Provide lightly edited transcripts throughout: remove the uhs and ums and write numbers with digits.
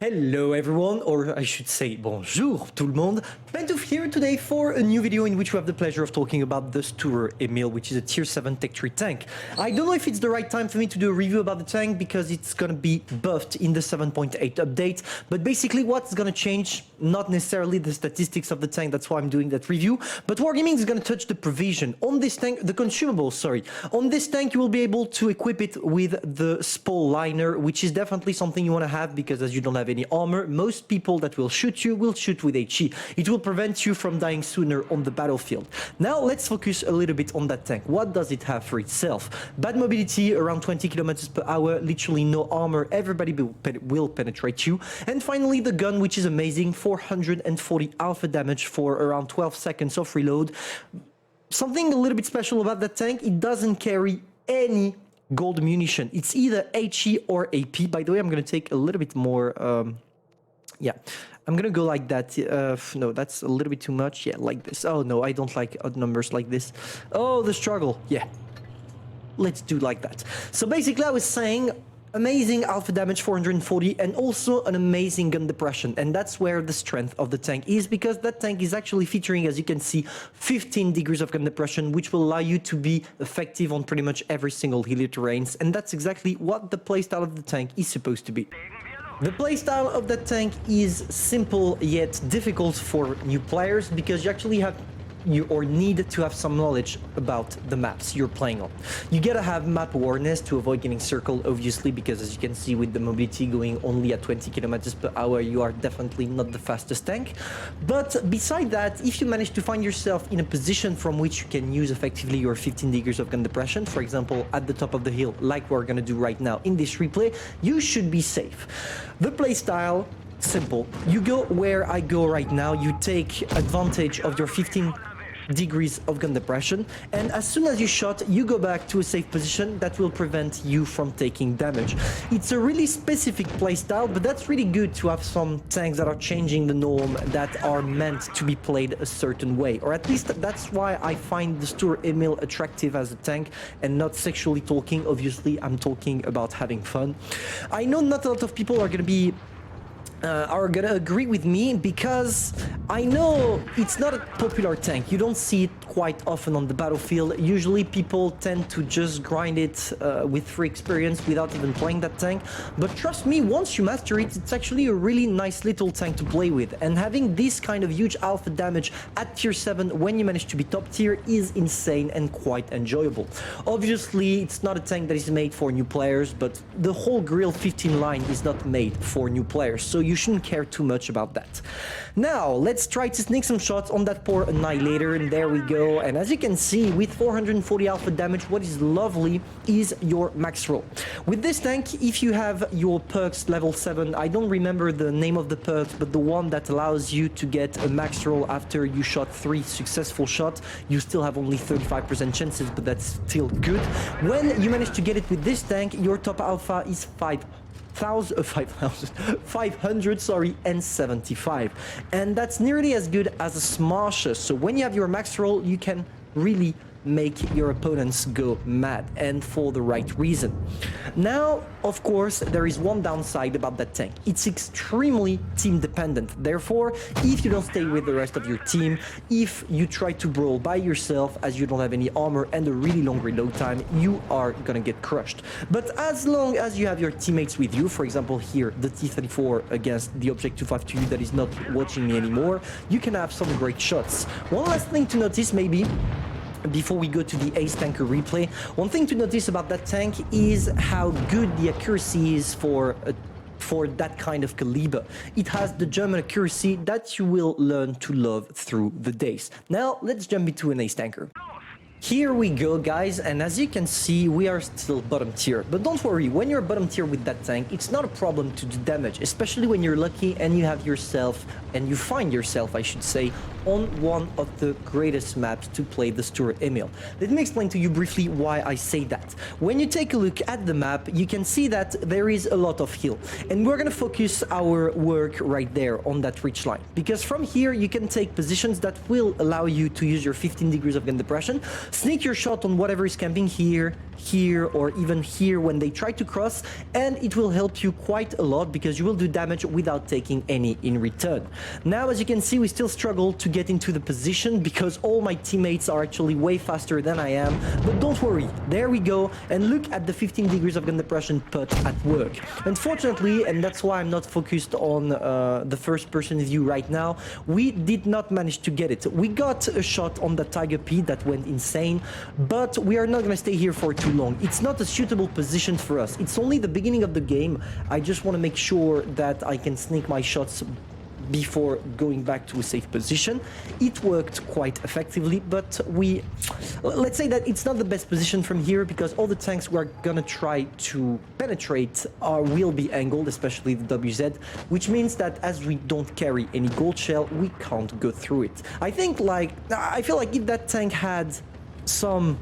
Hello everyone, or I should say bonjour tout le monde. Pantoufleee here today for a new video in which we have the pleasure of talking about the Stourer Emil, which is a tier 7 tech tree tank. I don't know if it's the right time for me to do a review about the tank because it's gonna be buffed in the 7.8 update, but basically what's gonna change, not necessarily the statistics of the tank, that's why I'm doing that review, but Wargaming is gonna touch the provision on this tank, the consumables, sorry. On this tank you will be able to equip it with the Spall liner, which is definitely something you wanna have because as you don't have any armor, most people that will shoot you will shoot with HE. It will prevent you from dying sooner on the battlefield. Now let's focus a little bit on that tank. What does it have for itself? Bad mobility, around 20 kilometers per hour, literally no armor, everybody will penetrate you. And finally the gun, which is amazing, 440 alpha damage for around 12 seconds of reload. Something a little bit special about that tank, it doesn't carry any gold munition. It's either HE or AP. By the way, I'm going to take a little bit more. Yeah, I'm going to go like that. No, that's a little bit too much. Yeah, like this. Oh, no, I don't like odd numbers like this. Oh, the struggle. Yeah, let's do like that. So basically, I was saying amazing alpha damage 440 and also an amazing gun depression, and that's where the strength of the tank is, because that tank is actually featuring, as you can see, 15 degrees of gun depression, which will allow you to be effective on pretty much every single hilly terrains, and that's exactly what the playstyle of the tank is supposed to be. The playstyle of that tank is simple yet difficult for new players because you actually have need to have some knowledge about the maps you're playing on. You gotta have map awareness to avoid getting circled, obviously, because as you can see with the mobility going only at 20 kilometers per hour, you are definitely not the fastest tank. But beside that, if you manage to find yourself in a position from which you can use effectively your 15 degrees of gun depression, for example, at the top of the hill, like we're gonna do right now in this replay, you should be safe. The playstyle, simple. You go where I go right now, you take advantage of your 15 degrees of gun depression, and as soon as you shot, you go back to a safe position that will prevent you from taking damage. It's a really specific playstyle, but that's really good to have some tanks that are changing the norm, that are meant to be played a certain way, or at least that's why I find the Stourer Emil attractive as a tank, and not sexually talking. Obviously, I'm talking about having fun. I know not a lot of people are gonna agree with me, because I know it's not a popular tank. You don't see it quite often on the battlefield. Usually people tend to just grind it with free experience without even playing that tank. But trust me, once you master it, it's actually a really nice little tank to play with. And having this kind of huge alpha damage at tier 7 when you manage to be top tier is insane and quite enjoyable. Obviously, it's not a tank that is made for new players, but the whole Grill 15 line is not made for new players, so you shouldn't care too much about that. Now let's try to sneak some shots on that poor Annihilator, and there we go. And as you can see, with 440 alpha damage, what is lovely is your max roll. With this tank, if you have your perks level 7, I don't remember the name of the perk, but the one that allows you to get a max roll after you shot 3 successful shots, you still have only 35% chances, but that's still good. When you manage to get it with this tank, your top alpha is 575, and that's nearly as good as a Smasher. So when you have your max roll, you can really make your opponents go mad, and for the right reason. Now, of course, there is one downside about that tank. It's extremely team dependent. Therefore, if you don't stay with the rest of your team, if you try to brawl by yourself as you don't have any armor and a really long reload time, you are gonna get crushed. But as long as you have your teammates with you, for example here, the T-34 against the Object 252 that is not watching me anymore, you can have some great shots. One last thing to notice maybe, before we go to the Ace Tanker replay, one thing to notice about that tank is how good the accuracy is for that kind of caliber. It has the German accuracy that you will learn to love through the days. Now let's jump into an Ace Tanker. Here we go, guys, and as you can see, we are still bottom tier. But don't worry, when you're bottom tier with that tank, it's not a problem to do damage, especially when you're lucky and you have yourself, and you find yourself, I should say, on one of the greatest maps to play the Stourer Emil. Let me explain to you briefly why I say that. When you take a look at the map, you can see that there is a lot of hill, and we're gonna focus our work right there on that ridge line, because from here you can take positions that will allow you to use your 15 degrees of gun depression, Sneak your shot on whatever is camping here, here, or even here when they try to cross, and it will help you quite a lot because you will do damage without taking any in return. Now, as you can see, we still struggle to get into the position because all my teammates are actually way faster than I am, but don't worry, there we go, and look at the 15 degrees of gun depression put at work. Unfortunately, and that's why I'm not focused on the first person view right now, we did not manage to get it. We got a shot on the Tiger P that went insane, but we are not going to stay here for too long. It's not a suitable position for us. It's only the beginning of the game. I just want to make sure that I can sneak my shots before going back to a safe position. It worked quite effectively, but let's say that it's not the best position from here because all the tanks we're gonna try to penetrate will be angled, especially the WZ, which means that as we don't carry any gold shell, we can't go through it. I feel like if that tank had some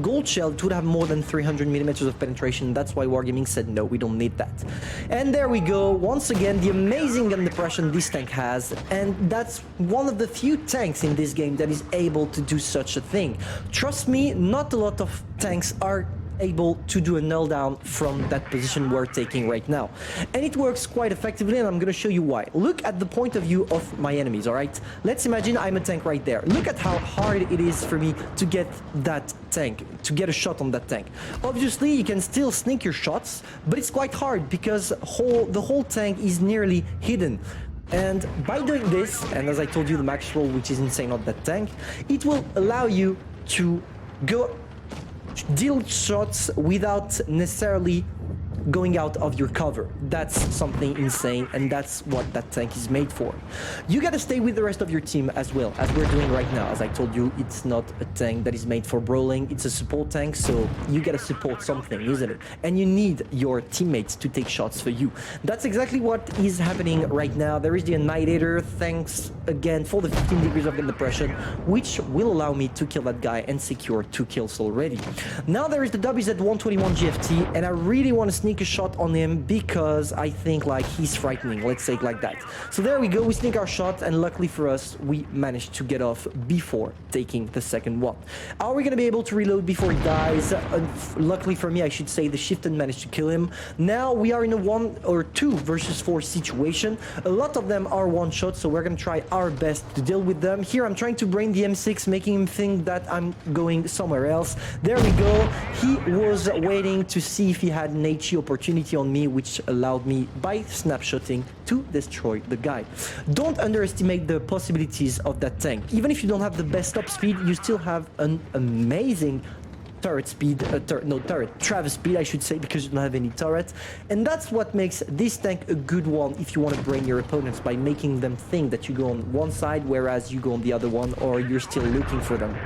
gold shell, it would have more than 300 millimeters of penetration. That's why Wargaming said no, we don't need that. And there we go, once again, the amazing gun depression this tank has, and that's one of the few tanks in this game that is able to do such a thing. Trust me, not a lot of tanks are able to do a null down from that position we're taking right now, and it works quite effectively, and I'm going to show you why. Look at the point of view of my enemies. All right, let's imagine I'm a tank right there. Look at how hard it is for me to get that tank, to get a shot on that tank. Obviously you can still sneak your shots, but it's quite hard because the whole tank is nearly hidden. And by doing this, and as I told you, the max roll, which is insane on that tank, it will allow you to deal shots without necessarily going out of your cover. That's something insane, and that's what that tank is made for. You gotta stay with the rest of your team as well, as we're doing right now. As I told you, it's not a tank that is made for brawling, it's a support tank, so you gotta support something, isn't it? And you need your teammates to take shots for you. That's exactly what is happening right now. There is the Annihilator, thanks again for the 15 degrees of gun depression, which will allow me to kill that guy and secure 2 kills already. Now there is the WZ-121 GFT, and I really want to sneak a shot on him because I think like he's frightening, let's say it like that. So there we go, we sneak our shot, and luckily for us we managed to get off before taking the second one. Are we gonna be able to reload before he dies? Luckily for me, I should say, the Shiften managed to kill him. Now we are in a 1 or 2 versus 4 situation. A lot of them are one shot, so we're gonna try our best to deal with them. Here I'm trying to brain the M6, making him think that I'm going somewhere else. There we go, he was waiting to see if he had an HE opportunity on me, which allowed me by snapshotting to destroy the guy. Don't underestimate the possibilities of that tank. Even if you don't have the best top speed, you still have an amazing turret speed, Travis speed I should say, because you don't have any turret, and that's what makes this tank a good one if you want to brain your opponents by making them think that you go on one side whereas you go on the other one, or you're still looking for them.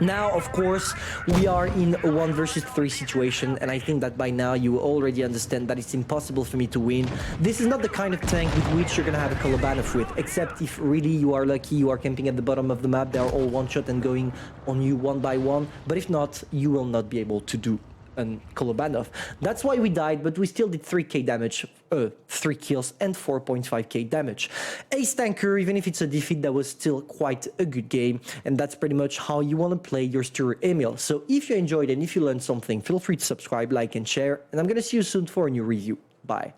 Now, of course, we are in a 1 versus 3 situation, and I think that by now you already understand that it's impossible for me to win. This is not the kind of tank with which you're gonna have a Kolobanov with, except if really you are lucky, you are camping at the bottom of the map, they are all one-shot and going on you one by one, but if not, you will not be able to do and Kolobanov. That's why we died, but we still did 3k damage, 3 kills and 4.5k damage. Ace tanker, even if it's a defeat, that was still quite a good game, and that's pretty much how you want to play your Sturer Emil. So if you enjoyed and if you learned something, feel free to subscribe, like and share, and I'm gonna see you soon for a new review. Bye.